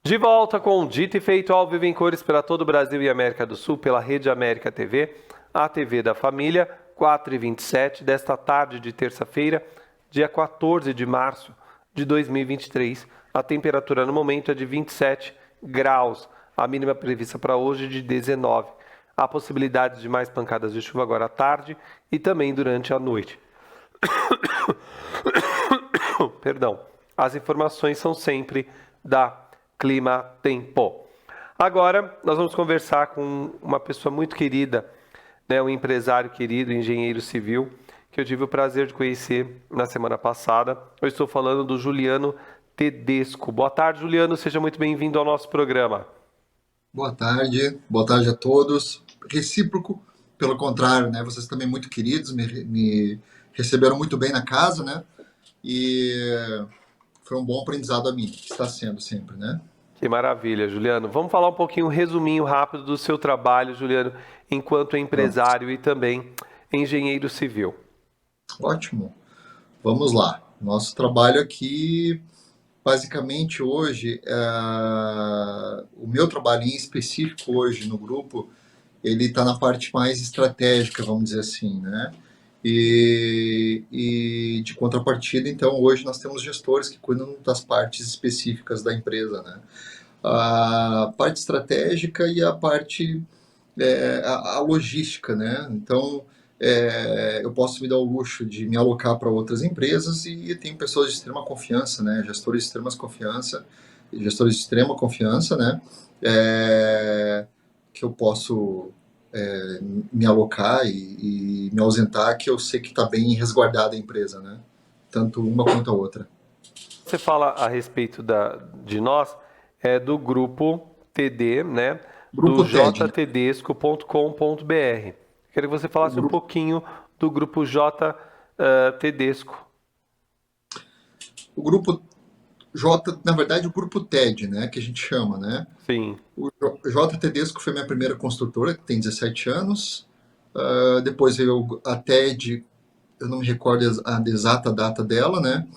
De volta com o Dito e Feito ao vivo em cores para todo o Brasil e América do Sul, pela Rede América TV, a TV da Família, 4h27 desta tarde de terça-feira, dia 14 de março de 2023. A temperatura no momento é de 27 graus, a mínima prevista para hoje de 19. Há possibilidade de mais pancadas de chuva agora à tarde e também durante a noite. Perdão. As informações são sempre da Clima Tempo. Agora nós vamos conversar com uma pessoa muito querida, né, um empresário querido, engenheiro civil, que eu tive o prazer de conhecer na semana passada. Eu estou falando do Juliano Tedesco. Boa tarde, Juliano, seja muito bem-vindo ao nosso programa. Boa tarde a todos. Recíproco, pelo contrário, né? Vocês também muito queridos, me receberam muito bem na casa, né? E foi um bom aprendizado a mim, que está sendo sempre, né? Que maravilha, Juliano. Vamos falar um pouquinho, um resuminho rápido do seu trabalho, Juliano, enquanto Vamos. empresário e também engenheiro civil. Ótimo. Vamos lá. Nosso trabalho aqui, basicamente hoje, o meu trabalho em específico hoje no grupo, ele está na parte mais estratégica, vamos dizer assim, né? E de contrapartida, então, hoje nós temos gestores que cuidam das partes específicas da empresa, né? A parte estratégica e a parte, a logística, né? Então, eu posso me dar o luxo de me alocar para outras empresas e tenho pessoas de extrema confiança, né? Gestores de extrema confiança, né? Que eu posso me alocar e me ausentar, que eu sei que está bem resguardada a empresa, né? Tanto uma quanto a outra. Você fala a respeito de nós, do grupo TD, né? Do Grupo TED, né? jtedesco.com.br. Queria que você O falasse um grupo, pouquinho do grupo J Tedesco. o grupo J, na verdade, o grupo TED, né? Que a gente chama, né? Sim. O J Tedesco foi minha primeira construtora, que tem 17 anos. Depois veio a TED, eu não me recordo a exata data dela, né?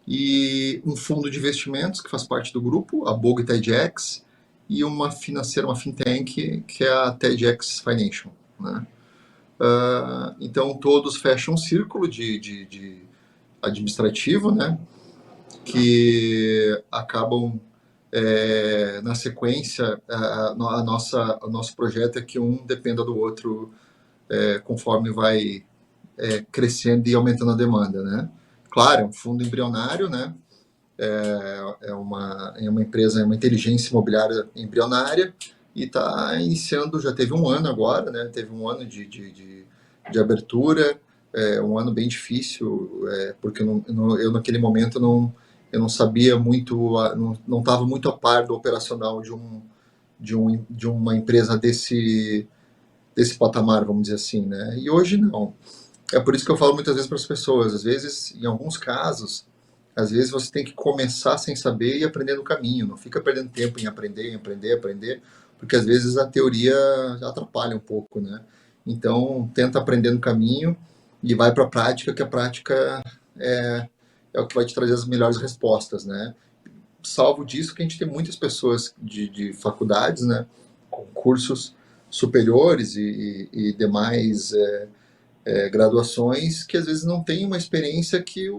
E um fundo de investimentos que faz parte do grupo, a Bog TEDx, e uma financeira, uma fintech, que é a TEDx Financial, né? Então todos fecham um círculo de administrativo, né? Que acabam na sequência o nosso projeto é que um dependa do outro conforme vai crescendo e aumentando a demanda, né? Claro, é um fundo embrionário, né? É uma empresa, é uma inteligência imobiliária embrionária e está iniciando, já teve um ano agora, né? Teve um ano de abertura, um ano bem difícil, porque eu naquele momento eu não sabia muito, não estava muito a par do operacional de uma empresa desse patamar, vamos dizer assim, né? E hoje não. É por isso que eu falo muitas vezes para as pessoas, às vezes, em alguns casos, às vezes você tem que começar sem saber e aprender no caminho. Não fica perdendo tempo em aprender, porque às vezes a teoria atrapalha um pouco, né? Então, tenta aprender no caminho e vai para a prática, que a prática é o que vai te trazer as melhores respostas, né? Salvo disso que a gente tem muitas pessoas de faculdades, né? Com cursos superiores e demais graduações que às vezes não tem uma experiência que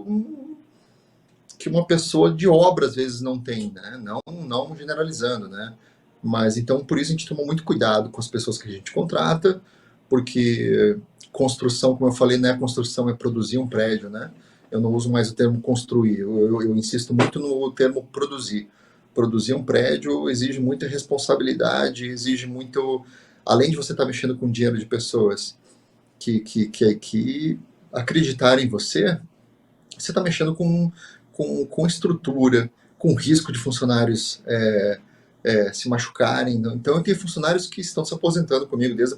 uma pessoa de obra às vezes não tem, né? Não generalizando, né? Mas então por isso a gente toma muito cuidado com as pessoas que a gente contrata, porque construção, como eu falei, não é construção, é produzir um prédio, né? Eu não uso mais o termo construir, eu insisto muito no termo produzir. Produzir um prédio exige muita responsabilidade, exige muito. Além de você estar mexendo com dinheiro de pessoas que acreditarem em você, você está mexendo com estrutura, com risco de funcionários se machucarem. Então, eu tenho funcionários que estão se aposentando comigo desde a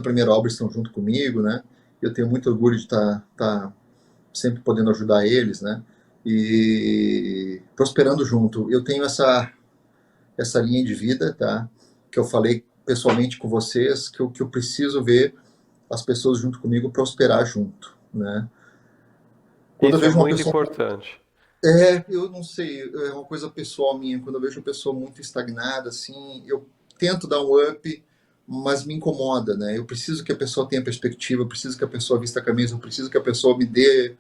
primeira obra, estão junto comigo, né? Eu tenho muito orgulho de estar sempre podendo ajudar eles, né? E prosperando junto. Eu tenho essa linha de vida, tá? Que eu falei pessoalmente com vocês, que eu preciso ver as pessoas junto comigo prosperar junto, né? Quando eu Isso é vejo uma muito pessoa, importante. Eu não sei, é uma coisa pessoal minha. Quando eu vejo a pessoa muito estagnada, assim, eu tento dar um up, mas me incomoda, né? Eu preciso que a pessoa tenha perspectiva, eu preciso que a pessoa vista a camisa, eu preciso que a pessoa me dê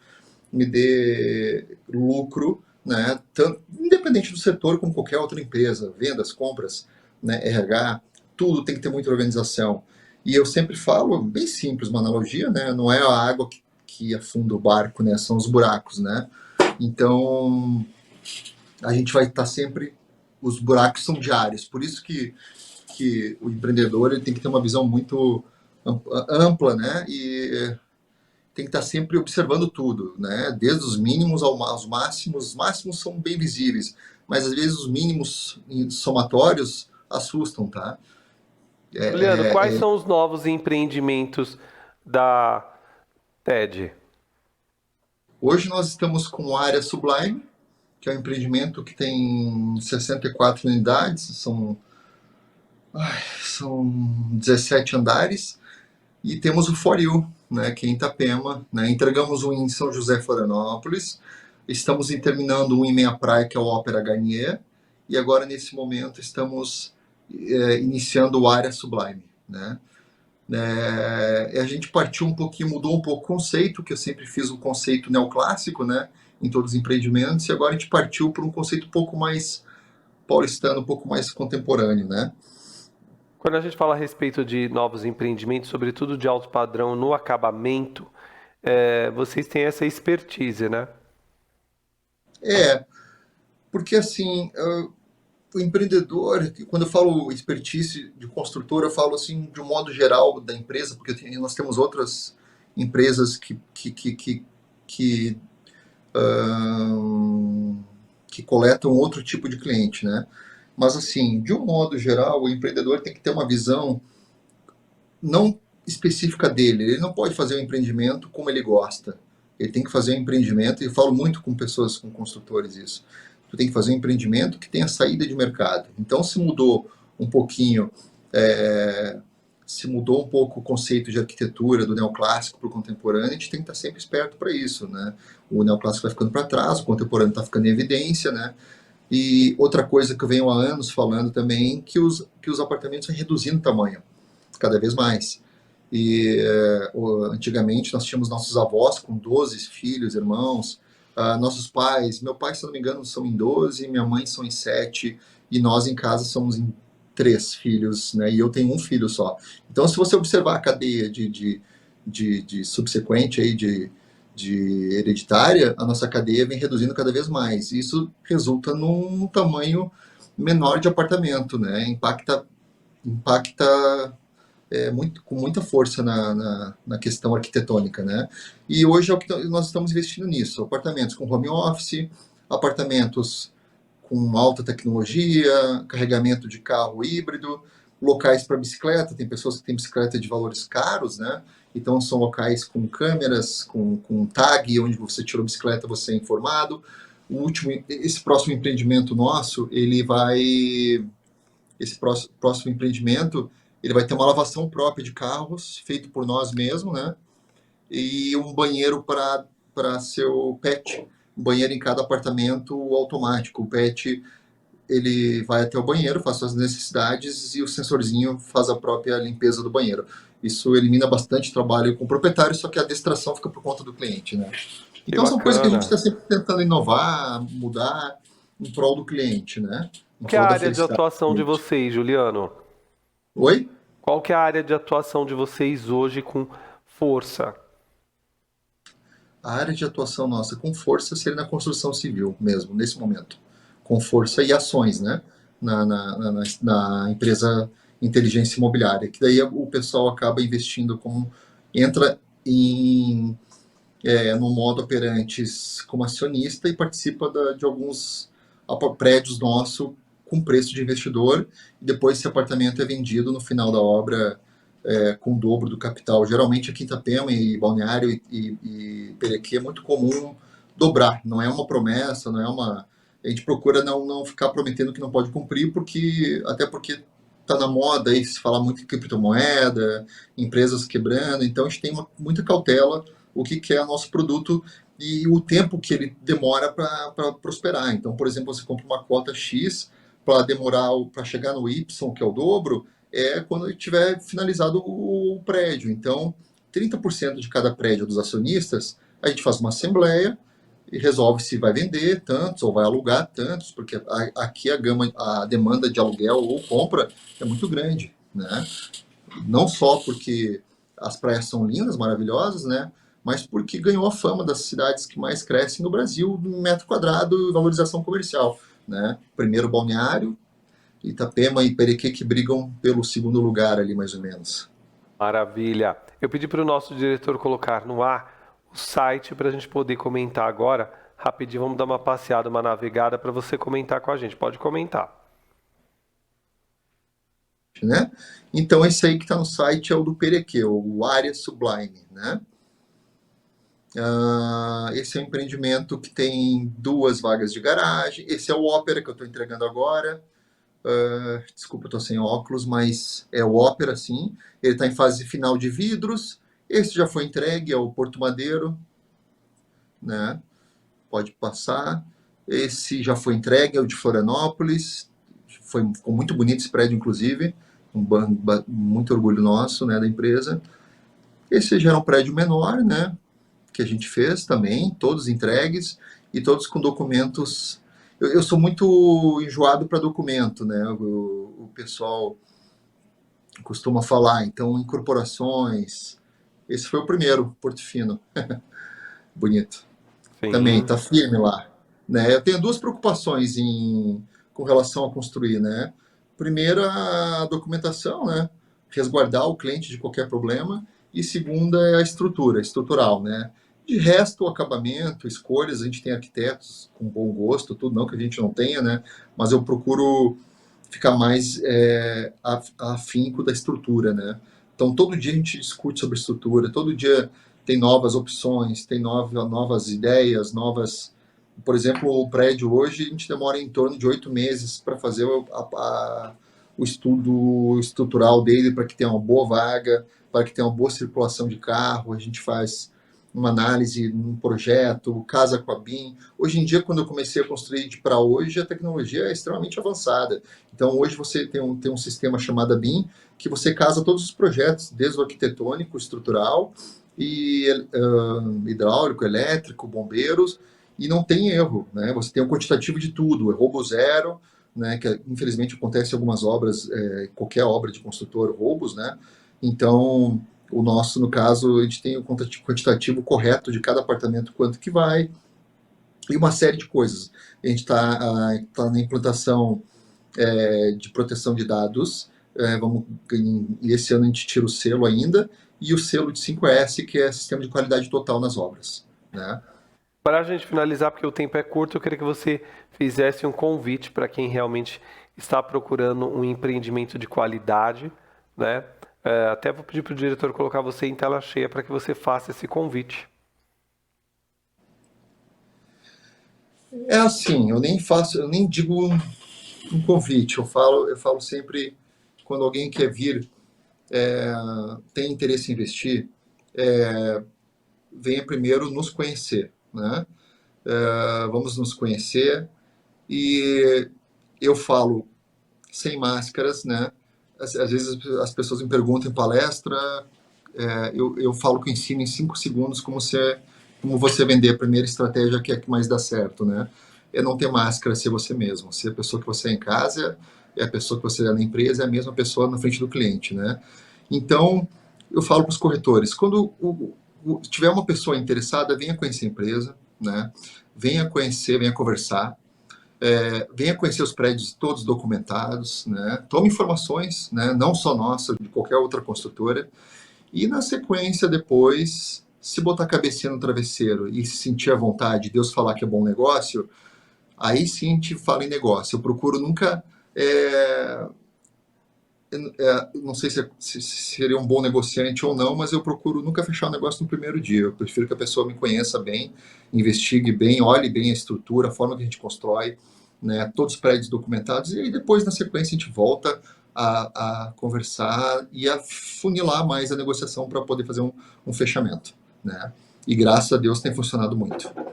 lucro, né? Tanto, independente do setor, como qualquer outra empresa, vendas, compras, né? RH, tudo tem que ter muita organização. E eu sempre falo, bem simples, uma analogia, né? Não é a água que afunda o barco, né? São os buracos, né? Então, a gente vai estar sempre, os buracos são diários, por isso que o empreendedor ele tem que ter uma visão muito ampla, né? E tem que estar sempre observando tudo, né? Desde os mínimos aos máximos. Os máximos são bem visíveis, mas às vezes os mínimos somatórios assustam, tá? Juliano, quais É, são os novos empreendimentos da TED? hoje nós estamos com a área Sublime, que é um empreendimento que tem 64 unidades, são 17 andares, e temos o For You, né, que é em Itapema, né? Entregamos um em São José, Florianópolis, estamos terminando um em Meia Praia, que é o Ópera Garnier, e agora, nesse momento, estamos iniciando o Área Sublime, né? A gente partiu um pouquinho, mudou um pouco o conceito, que eu sempre fiz um conceito neoclássico, né, em todos os empreendimentos, e agora a gente partiu para um conceito um pouco mais paulistano, um pouco mais contemporâneo, né? Quando a gente fala a respeito de novos empreendimentos, sobretudo de alto padrão no acabamento, vocês têm essa expertise, né? É, porque assim, o empreendedor, quando eu falo expertise de construtor, eu falo assim de um modo geral da empresa, porque nós temos outras empresas que, ahn, que coletam outro tipo de cliente, né? Mas assim, de um modo geral, o empreendedor tem que ter uma visão não específica dele. Ele não pode fazer um empreendimento como ele gosta. Ele tem que fazer um empreendimento, e eu falo muito com pessoas, com construtores isso. Tu tem que fazer um empreendimento que tenha saída de mercado. Então, se mudou um pouquinho, é, se mudou um pouco o conceito de arquitetura do neoclássico para o contemporâneo, a gente tem que estar sempre esperto para isso, né? O neoclássico vai ficando para trás, o contemporâneo está ficando em evidência, né? E outra coisa que eu venho há anos falando também, que os apartamentos vão reduzindo o tamanho cada vez mais. E antigamente nós tínhamos nossos avós com 12 filhos, irmãos, nossos pais, meu pai, se não me engano, são em 12, minha mãe são em 7, e nós em casa somos em 3 filhos, né? E eu tenho um filho só. Então, se você observar a cadeia de subsequente aí, de hereditária, a nossa cadeia vem reduzindo cada vez mais. Isso resulta num tamanho menor de apartamento, né? Impacta com muita força na questão arquitetônica, né? E hoje é o que nós estamos investindo nisso: apartamentos com home office, apartamentos com alta tecnologia, carregamento de carro híbrido, locais para bicicleta. Tem pessoas que têm bicicleta de valores caros, né? Então são locais com câmeras, com tag, onde você tirou a bicicleta, você é informado. Esse próximo empreendimento nosso, esse próximo empreendimento, ele vai ter uma lavação própria de carros, feito por nós mesmos, né? E um banheiro para seu pet, um banheiro em cada apartamento automático. O pet ele vai até o banheiro, faz suas necessidades e o sensorzinho faz a própria limpeza do banheiro. Isso elimina bastante trabalho com o proprietário, só que a distração fica por conta do cliente, né? Que Então são coisas que a gente bacana. está sempre tentando inovar, mudar em prol do cliente, né? Em Que é a prol da área de felicidade do atuação de cliente. vocês, Juliano? Oi? Qual que é a área de atuação de vocês hoje com força? A área de atuação nossa com força seria na construção civil mesmo, nesse momento. Com força e ações, né? Na empresa inteligência imobiliária, que daí o pessoal acaba investindo entra no modo operantes como acionista e participa de alguns prédios nossos com preço de investidor, e depois esse apartamento é vendido no final da obra com o dobro do capital. Geralmente aqui em Itapema e Balneário e Perequê é muito comum dobrar, não é uma promessa, não é uma... A gente procura não ficar prometendo que não pode cumprir, até porque está na moda aí se falar muito em criptomoeda, empresas quebrando, então a gente tem muita cautela o que é o nosso produto e o tempo que ele demora para prosperar. Então, por exemplo, você compra uma cota X para demorar para chegar no Y, que é o dobro, quando ele tiver finalizado o prédio. Então, 30% de cada prédio dos acionistas, a gente faz uma assembleia e resolve se vai vender tantos ou vai alugar tantos, porque aqui a demanda de aluguel ou compra é muito grande, né? Não só porque as praias são lindas, maravilhosas, né? Mas porque ganhou a fama das cidades que mais crescem no Brasil no metro quadrado e valorização comercial, né? Primeiro balneário, Itapema e Perequê que brigam pelo segundo lugar ali, mais ou menos. Maravilha. Eu pedi para o nosso diretor colocar no ar o site para a gente poder comentar agora. Rapidinho, vamos dar uma passeada, uma navegada para você comentar com a gente. Pode comentar. Né? Então, esse aí que está no site é o do Perequê, o Área Sublime, né? Esse é um empreendimento que tem 2 vagas de garagem. Esse é o Ópera que eu estou entregando agora. Desculpa, eu estou sem óculos, mas é o Ópera, sim. Ele está em fase final de vidros. Esse já foi entregue, é o Porto Madeiro, né? Pode passar. Esse já foi entregue, é o de Florianópolis. Ficou muito bonito esse prédio, inclusive. Muito orgulho nosso, né, da empresa. Esse já era um prédio menor, né? Que a gente fez também, todos entregues e todos com documentos. Eu sou muito enjoado para documento, né? O pessoal costuma falar, então, incorporações. Esse foi o primeiro, Porto Fino. Bonito. Também Sim. está firme lá. Né? Eu tenho 2 preocupações com relação a construir, né? Primeiro, a documentação, né? Resguardar o cliente de qualquer problema. E segunda é a estrutural, né? De resto, o acabamento, escolhas, a gente tem arquitetos com bom gosto, tudo não que a gente não tenha, né? Mas eu procuro ficar mais afinco da estrutura, né? Então, todo dia a gente discute sobre estrutura, todo dia tem novas opções, tem novas ideias, novas... Por exemplo, o prédio hoje, a gente demora em torno de 8 meses para fazer o estudo estrutural dele, para que tenha uma boa vaga, para que tenha uma boa circulação de carro, a gente faz uma análise num projeto, casa com a BIM. Hoje em dia, quando eu comecei a construir para hoje, a tecnologia é extremamente avançada. Então, hoje você tem um sistema chamado BIM, que você casa todos os projetos, desde o arquitetônico, estrutural, e hidráulico, elétrico, bombeiros, e não tem erro, né? Você tem um quantitativo de tudo, é roubo zero, né? Que infelizmente acontece em algumas obras, qualquer obra de construtor, roubos, né? Então, o nosso, no caso, a gente tem o quantitativo correto de cada apartamento, quanto que vai, e uma série de coisas. A gente tá na implantação de proteção de dados, e esse ano a gente tira o selo ainda, e o selo de 5S, que é Sistema de Qualidade Total nas Obras, né? Para a gente finalizar, porque o tempo é curto, eu queria que você fizesse um convite para quem realmente está procurando um empreendimento de qualidade, né? Até vou pedir para o diretor colocar você em tela cheia para que você faça esse convite. É assim, eu nem digo um convite, eu falo sempre, quando alguém quer vir, tem interesse em investir, venha primeiro nos conhecer, né? Vamos nos conhecer, e eu falo sem máscaras, né? Às vezes as pessoas me perguntam em palestra, eu falo que eu ensino em 5 segundos como você vender a primeira estratégia que é que mais dá certo, né? É não ter máscara, ser você mesmo. Ser a pessoa que você é em casa, é a pessoa que você é na empresa, é a mesma pessoa na frente do cliente, né? Então, eu falo para os corretores, quando tiver uma pessoa interessada, venha conhecer a empresa, né? Venha conhecer, venha conversar, venha conhecer os prédios todos documentados, né? Tome informações, né? Não só nossa, de qualquer outra construtora, e na sequência, depois, se botar a cabecinha no travesseiro e se sentir à vontade, Deus falar que é bom negócio, aí sim a gente fala em negócio. Eu procuro nunca. Não sei se seria um bom negociante ou não, mas eu procuro nunca fechar o negócio no primeiro dia. Eu prefiro que a pessoa me conheça bem, investigue bem, olhe bem a estrutura, a forma que a gente constrói, né, todos os prédios documentados, e aí depois, na sequência, a gente volta a conversar e a funilar mais a negociação para poder fazer um fechamento, né? E graças a Deus tem funcionado muito. Não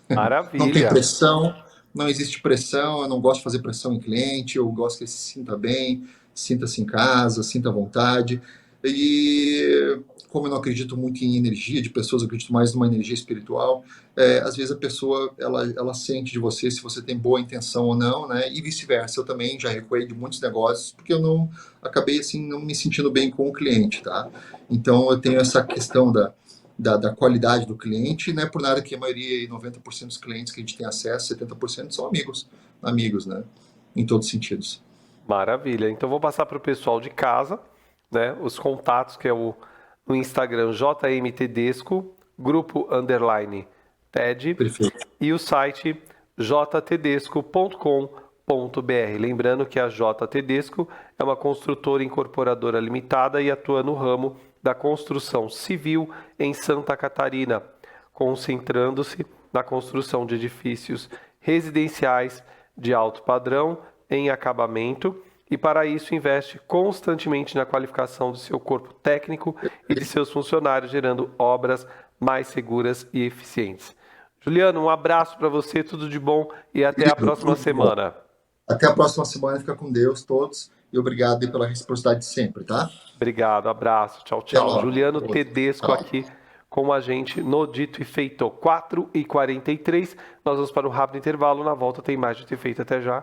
tem Maravilha. pressão, não existe pressão, eu não gosto de fazer pressão em cliente, eu gosto que ele se sinta bem, sinta-se em casa, sinta à vontade. E como eu não acredito muito em energia de pessoas, eu acredito mais numa energia espiritual, às vezes a pessoa, ela sente de você se você tem boa intenção ou não, né? E vice-versa, eu também já recuei de muitos negócios, porque eu não, acabei assim, não me sentindo bem com o cliente, tá? Então eu tenho essa questão da qualidade do cliente, não é por nada que a maioria, 90% dos clientes que a gente tem acesso, 70% são amigos, né? Em todos os sentidos. Maravilha. Então vou passar para o pessoal de casa, né? Os contatos que é no Instagram JMTedesco, grupo underline TED Perfeito. e o site jtedesco.com.br. Lembrando que a JTedesco é uma construtora incorporadora limitada e atua no ramo da construção civil em Santa Catarina, concentrando-se na construção de edifícios residenciais de alto padrão em acabamento e para isso investe constantemente na qualificação do seu corpo técnico e de seus funcionários, gerando obras mais seguras e eficientes. Juliano, um abraço para você, tudo de bom e até a Querido, próxima tudo de bom. semana. Até a próxima semana, fica com Deus todos e obrigado aí pela reciprocidade de sempre, tá? Obrigado, abraço, tchau, Até tchau. logo. Juliano Tedesco Tchau. aqui com a gente no Dito e Feito 4h43. Nós vamos para um rápido intervalo, na volta tem mais Dito e Feito, até já.